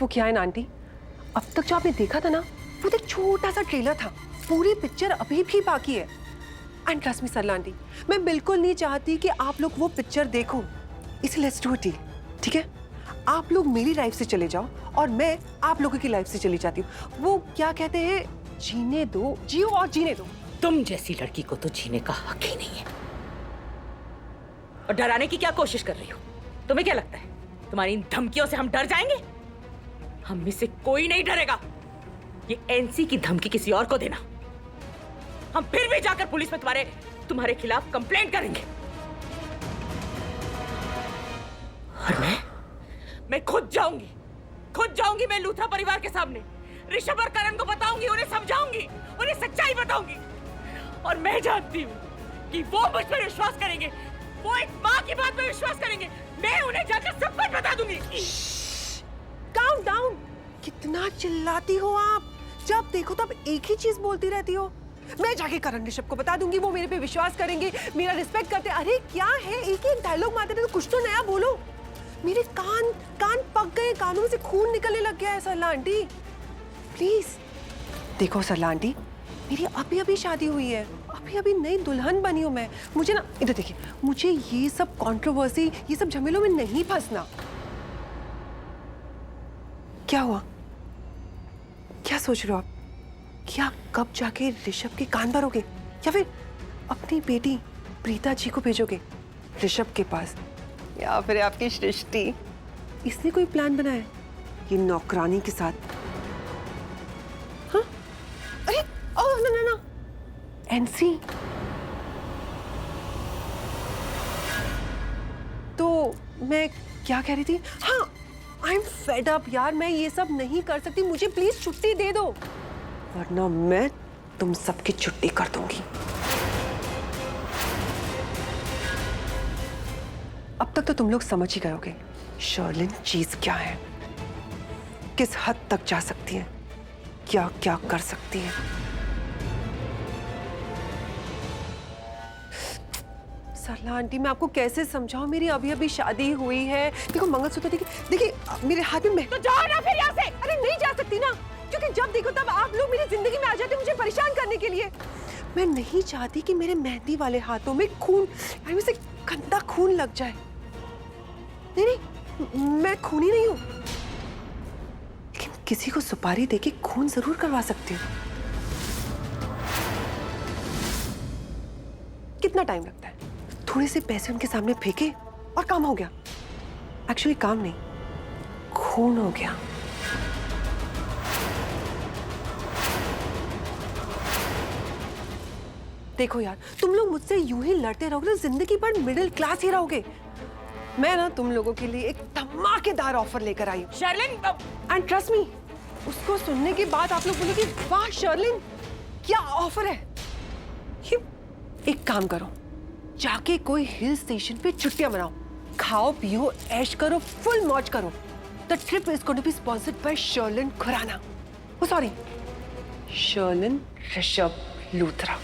वो क्या है ना आंटी, अब तक जो आपने देखा था ना वो तो एक छोटा सा ट्रेलर था, पूरी पिक्चर अभी भी बाकी है। And trust me Sarla aunty, मैं बिल्कुल नहीं चाहती कि आप लोग वो पिक्चर देखो, इसलिए लेट्स डू इट डील, ठीक है? आप लोग मेरी लाइफ से चले जाओ और मैं आप लोगों की लाइफ से चली जाती हूँ। वो क्या कहते हैं, जीने दो, जियो और जीने दो। तुम जैसी लड़की को तो जीने का हक ही नहीं है। और डराने की क्या कोशिश कर रही हो? तुम्हें क्या लगता है तुम्हारी इन धमकियों से हम डर जाएंगे? हम में से कोई नहीं डरेगा। ये एनसी की धमकी किसी और को देना, हम फिर भी जाकर पुलिस में तुम्हारे खिलाफ कंप्लेंट करेंगे। और मैं खुद जाऊंगी मैं लूथरा परिवार के सामने, ऋषभ और करण को बताऊंगी, उन्हें समझाऊंगी, उन्हें सच्चाई बताऊंगी। और मैं जानती हूँ कि वो मुझ पर विश्वास करेंगे, वो एक माँ की बात पर विश्वास करेंगे। मैं उन्हें जाकर सब कुछ बता दूंगी। Count down. कितना चिल्लाती हो आप, जब देखो तब एक ही चीज बोलती रहती हो। मैं जाके करण ऋषभ को बता दूंगी, वो मेरे पे विश्वास करेंगे, मेरा रिस्पेक्ट करते। अरे क्या है, एक एक डायलॉग मारते तो कुछ तो नया बोलो। मेरे कान पक गए, कानों में से खून निकलने लग गया है सरला आंटी। प्लीज देखो सरला आंटी, मेरी अभी अभी शादी हुई है, अभी अभी नई दुल्हन बनी हूं मैं। मुझे ना, इधर देखिए, मुझे ये सब कंट्रोवर्सी, ये सब झमेलों में नहीं फंसना। क्या हुआ, क्या सोच रहे हो आप? क्या कब जाके ऋषभ के कान भरोगे या फिर अपनी बेटी प्रीता जी को भेजोगे ऋषभ के पास, या फिर आपकी सृष्टि? इसने कोई प्लान बनाया ये नौकरानी के साथ? हाँ? अरे ओह ना ना ना, एनसी तो मैं क्या कह रही थी? हाँ, आई एम फेड अप यार, मैं ये सब नहीं कर सकती, मुझे प्लीज छुट्टी दे दो, वरना मैं तुम सबकी छुट्टी कर दूंगी। अब तक तो तुम लोग समझ ही गए होगे शर्लिन चीज क्या है, किस हद तक जा सकती है, क्या क्या कर सकती है। सरला आंटी, मैं आपको कैसे समझाऊं, मेरी अभी अभी शादी हुई है। देखो मंगलसूत्र देखिए मेरे हाथ में। तो जाओ ना फिर यहाँ से। अरे नहीं जा सकती ना, क्योंकि जब देखो तब आप लोग मेरी जिंदगी में आ जाते मुझे परेशान करने के लिए। मैं नहीं चाहती कि मेरे मेहंदी वाले हाथों में खून, यानी से गंदा खून लग जाए। नहीं नहीं, मैं खूनी नहीं हूं, लेकिन किसी को सुपारी देके खून जरूर करवा सकती हूँ। कितना टाइम लगता है, थोड़े से पैसे उनके सामने फेंके और काम हो गया। एक्चुअली काम नहीं, खून हो गया। देखो यार, तुम लोग मुझसे यूं ही लड़ते रहोगे तो जिंदगी भर मिडिल क्लास ही रहोगे। मैं ना तुम लोगों के लिए एक धमाकेदार ऑफर लेकर आई हूं शर्लिन, एंड ट्रस्ट मी, उसको सुनने के बाद आप लोग बोलोगे वाह शर्लिन क्या ऑफर है। एक काम करो, जाके कोई हिल स्टेशन पे छुट्टियां मनाओ, खाओ पियो ऐश करो, फुल मौज करो। The trip is going to be sponsored by Sherlyn Khurana, oh sorry, Sherlyn Rishabh Luthra.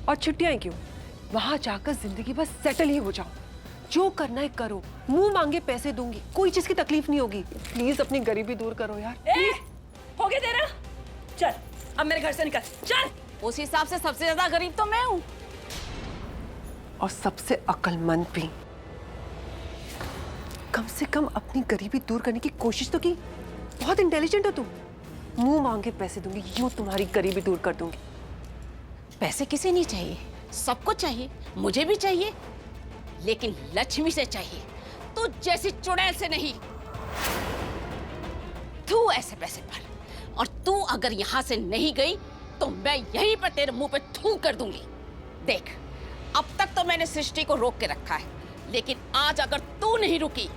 और छुट्टियां क्यों, वहां जाकर जिंदगी भर सेटल ही हो जाओ, जो करना है करो, मुंह मांगे पैसे दूंगी, कोई चीज की तकलीफ नहीं होगी। प्लीज अपनी गरीबी दूर करो यार। हो गया तेरा, चल अब मेरे घर से निकल, चल। उस हिसाब से सबसे ज्यादा गरीब तो मैं हूँ, और सबसे अक्लमंद भी। कम से कम अपनी गरीबी दूर करने की कोशिश तो की। बहुत इंटेलिजेंट हो तुम। मुंह मांगे पैसे दूंगी, यूं तुम्हारी गरीबी दूर कर दूंगी। पैसे किसे नहीं चाहिए, सबको चाहिए, मुझे भी चाहिए, लेकिन लक्ष्मी से चाहिए, तू जैसी चुड़ैल से नहीं। तू ऐसे पैसे पर, और तू अगर यहां से नहीं गई तो मैं यहीं पर तेरे मुंह पे थू कर दूंगी। देख, अब तक तो मैंने सृष्टि को रोक के रखा है, लेकिन आज अगर तू नहीं रुकी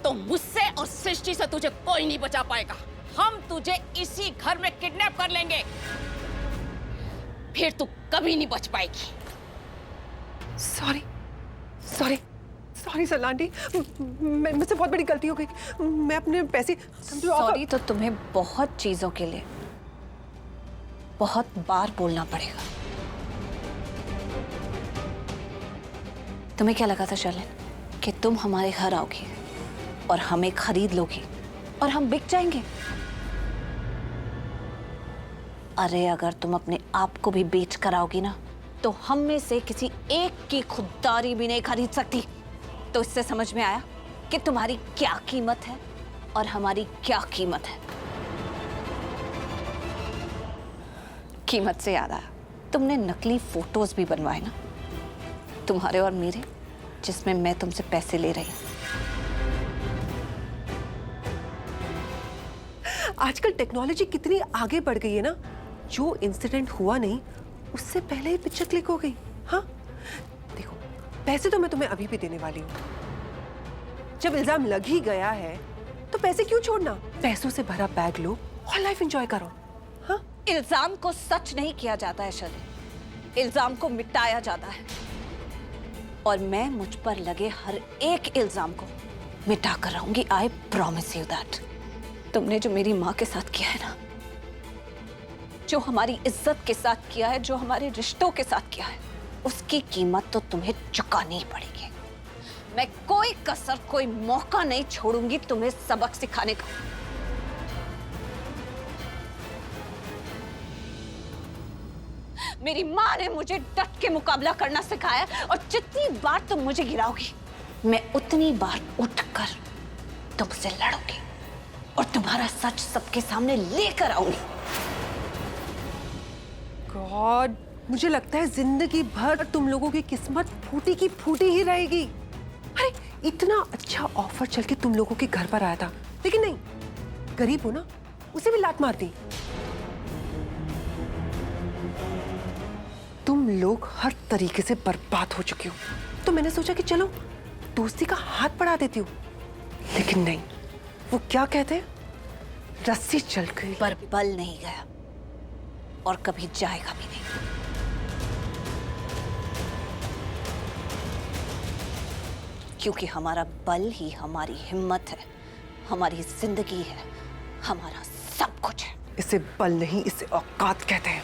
तो मुझसे और सृष्टि से तुझे कोई नहीं बचा पाएगा। हम तुझे इसी घर में किडनैप कर लेंगे, फिर तू कभी नहीं बच पाएगी। सॉरी सॉरी सॉरी सरला आंटी, मुझसे बहुत बड़ी गलती हो गई। मैं अपने पैसे। सॉरी तो तुम्हें बहुत चीजों के लिए बहुत बार बोलना पड़ेगा। तुम्हें क्या लगा था शर्लिन कि तुम हमारे घर आओगी और हमें खरीद लोगी और हम बिक जाएंगे? अरे अगर तुम अपने आप को भी बेच कर आओगी ना, तो हम में से किसी एक की खुददारी भी नहीं खरीद सकती। तो इससे समझ में आया कि तुम्हारी क्या कीमत है और हमारी क्या कीमत है। कीमत से याद आया, तुमने नकली फोटोज भी बनवाए ना, तुम्हारे और मेरे, जिसमें मैं तुमसे पैसे ले रही हूँ। आजकल टेक्नोलॉजी कितनी आगे बढ़ गई है ना, जो इंसिडेंट हुआ नहीं उससे पहले ही पिक्चर क्लिक हो गई। हाँ देखो, पैसे तो मैं तुम्हें अभी भी देने वाली हूँ। जब इल्जाम लग ही गया है तो पैसे क्यों छोड़ना? पैसों से भरा बैग लो और लाइफ एंजॉय करो। हाँ, इल्जाम को सच नहीं किया जाता है शर्लिन, इल्जाम को मिटाया जाता है। और मैं मुझ पर लगे हर एक इल्जाम को मिटा कर रहूंगी। I promise you that. तुमने जो मेरी माँ के साथ किया है ना, जो हमारी इज्जत के साथ किया है, जो हमारे रिश्तों के साथ किया है, उसकी कीमत तो तुम्हें चुकानी ही पड़ेगी। मैं कोई कसर, कोई मौका नहीं छोड़ूंगी तुम्हें सबक सिखाने का। मेरी माँ ने मुझे डट के मुकाबला करना सिखाया और जितनी बार तुम मुझे गिराओगी, मैं उतनी बार उठकर तुमसे लड़ूंगी और तुम्हारा सच सबके सामने लेकर आऊंगी। गॉड, मुझे लगता है जिंदगी भर तुम लोगों की किस्मत फूटी की फूटी ही रहेगी। अरे इतना अच्छा ऑफर चल के तुम लोगों के घर पर आया था, लेकिन नहीं, गरीब हो ना, उसे भी लात मार दी। तुम लोग हर तरीके से बर्बाद हो चुके हो, तो मैंने सोचा कि चलो दोस्ती का हाथ बढ़ा देती हूँ, लेकिन नहीं। वो क्या कहते हैं, रस्सी चल गई पर बल नहीं गया और कभी जाएगा भी नहीं। क्योंकि हमारा बल ही हमारी हिम्मत है, हमारी जिंदगी है, हमारा सब कुछ है। इसे बल नहीं, इसे औकात कहते हैं।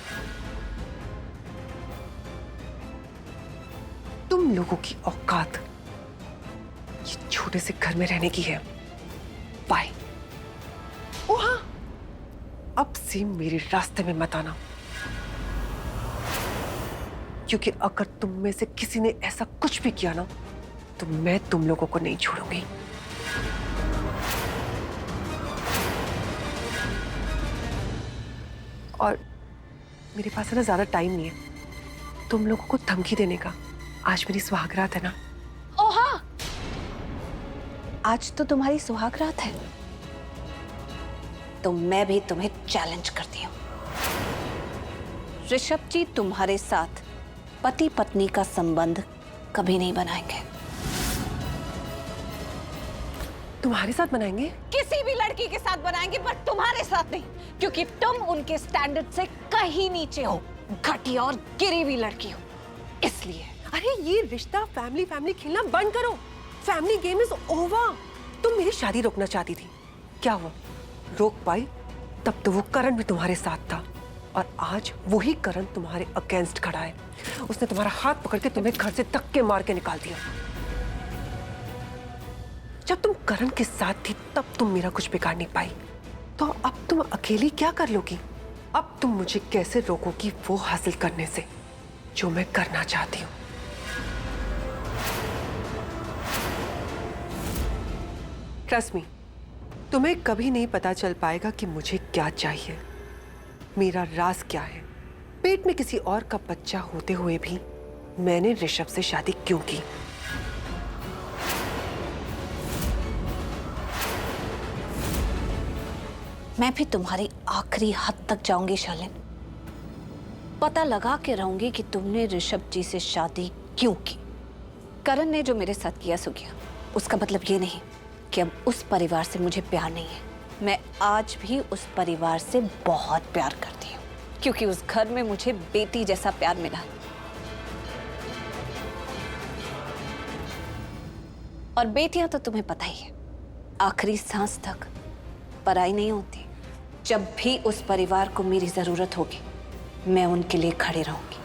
तुम लोगों की औकात ये छोटे से घर में रहने की है। बाय। ओ हाँ, अब से मेरे रास्ते में मत आना, क्योंकि अगर तुम में से किसी ने ऐसा कुछ भी किया ना, तो मैं तुम लोगों को नहीं छोड़ूंगी। और मेरे पास है ना ज्यादा टाइम नहीं है तुम लोगों को धमकी देने का। आज मेरी सुहागरात है ना। ओ हाँ, आज तो तुम्हारी सुहागरात है, तो मैं भी तुम्हें चैलेंज करती हूँ। ऋषभ जी तुम्हारे साथ पति पत्नी का संबंध कभी नहीं बनाएंगे। तुम्हारे साथ बनाएंगे? किसी भी लड़की के साथ बनाएंगे, पर तुम्हारे साथ नहीं, क्योंकि तुम उनके स्टैंडर्ड से कहीं नीचे हो, घटिया और गिरी हुई लड़की हो, इसलिए। अरे ये रिश्ता फैमिली फैमिली खेलना बंद करो। Family game is over. तुम मेरी शादी रोकना चाहती थी, क्या हुआ? रोक पाई? तब तो वो करण भी तुम्हारे साथ था, और आज वही करण तुम्हारे अगेंस्ट खड़ा है। उसने तुम्हारा हाथ पकड़ के तुम्हें घर से धक्के मार के निकाल दिया। जब तुम करण के साथ थी तब तुम मेरा कुछ बिगाड़ नहीं पाई, तो अब तुम अकेली क्या कर लोगी? अब तुम मुझे कैसे रोकोगी वो हासिल करने से जो मैं करना चाहती हूँ? ट्रस्ट मी, तुम्हें कभी नहीं पता चल पाएगा कि मुझे क्या चाहिए, मेरा राज क्या है। पेट में किसी और का बच्चा होते हुए भी मैंने ऋषभ से शादी क्यों की? मैं भी तुम्हारी आखिरी हद तक जाऊंगी शर्लिन। पता लगा के रहूंगी कि तुमने ऋषभ जी से शादी क्यों की। करण ने जो मेरे साथ किया सो किया, उसका मतलब ये नहीं कि अब उस परिवार से मुझे प्यार नहीं है। मैं आज भी उस परिवार से बहुत प्यार करती हूँ, क्योंकि उस घर में मुझे बेटी जैसा प्यार मिला है। और बेटियां तो तुम्हें पता ही है, आखिरी सांस तक पराई नहीं होती। जब भी उस परिवार को मेरी जरूरत होगी, मैं उनके लिए खड़ी रहूंगी।